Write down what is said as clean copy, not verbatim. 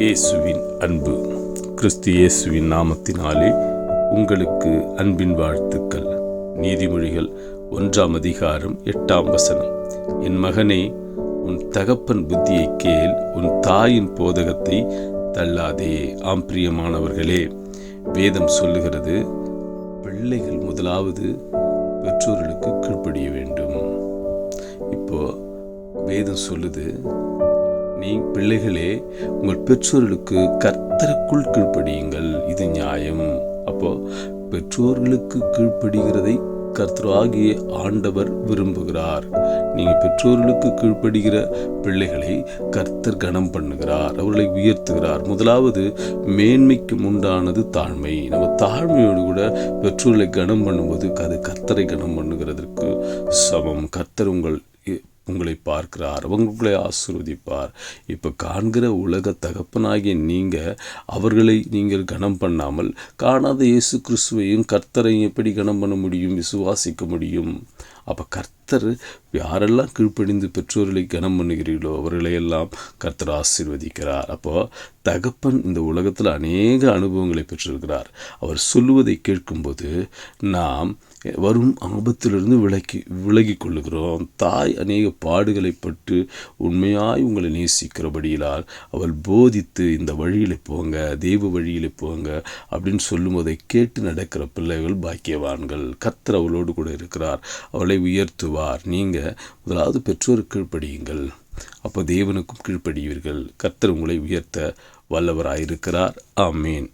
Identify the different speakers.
Speaker 1: இயேசுவின் அன்பு. கிறிஸ்து இயேசுவின் நாமத்தினாலே உங்களுக்கு அன்பின் வாழ்த்துக்கள். நீதிமொழிகள் 1:8. என் மகனே, உன் தகப்பன் புத்தியை கேள், உன் தாயின் போதகத்தை தள்ளாதே. பிரியமானவர்களே, வேதம் சொல்லுகிறது, பிள்ளைகள் முதலாவது பெற்றோர்களுக்கு கீழ்ப்படிய வேண்டும். இப்போ வேதம் சொல்லுது, நீ பிள்ளைகளே உங்கள் பெற்றோர்களுக்கு கர்த்தருக்குள் கீழ்ப்படியுங்கள், இது நியாயம். அப்போ பெற்றோர்களுக்கு கீழ்ப்படுகிறதை கர்த்தராகிய ஆண்டவர் விரும்புகிறார். நீங்க பெற்றோர்களுக்கு கீழ்ப்படுகிற பிள்ளைகளை கர்த்தர் கனம் பண்ணுகிறார், அவர்களை உயர்த்துகிறார். முதலாவது மேன்மைக்கு உண்டானது தாழ்மை. நம்ம தாழ்மையோடு கூட பெற்றோர்களை கனம் பண்ணும்போது அது கர்த்தரை கனம் பண்ணுகிறதற்கு சமம். கர்த்தர் உங்களை பார்க்கிறார், உங்களை ஆசீர்வதிப்பார். இப்போ காண்கிற உலக தகப்பனாகிய அவர்களை நீங்கள் கனம் பண்ணாமல் காணாத இயேசு கிறிஸ்துவையும் கர்த்தரையும் எப்படி கனம் பண்ண முடியும், விசுவாசிக்க முடியும்? அப்போ கர்த்தர் யாரெல்லாம் கீழ்ப்படிந்து பெற்றோர்களை கனம் பண்ணுகிறீர்களோ அவர்களையெல்லாம் கர்த்தர் ஆசீர்வதிக்கிறார். அப்போது தகப்பன் இந்த உலகத்தில் அநேக அனுபவங்களை பெற்றிருக்கிறார். அவர் சொல்லுவதை கேட்கும்போது நாம் வரும் ஆபத்திலிருந்து விலகி கொள்ளுகிறோம். தாய் அநேக பாடுகளை பட்டு உண்மையாய் உங்களை நேசிக்கிறபடியிலால் அவள் போதித்து இந்த வழியில் போங்க, தெய்வ வழியில் போங்க அப்படின்னு சொல்லும்போதை கேட்டு நடக்கிற பிள்ளைகள் பாக்கியவான்கள். கர்த்தர் அவளோடு கூட இருக்கிறார், அவளை உயர்த்துவார். நீங்கள் முதலாவது பெற்றோருக்கு கீழ்ப்படியுங்கள், அப்போ தேவனுக்கும் கீழ்ப்படிவீர்கள். கர்த்தர் உங்களை உயர்த்த வல்லவராயிருக்கிறார். ஆமேன்.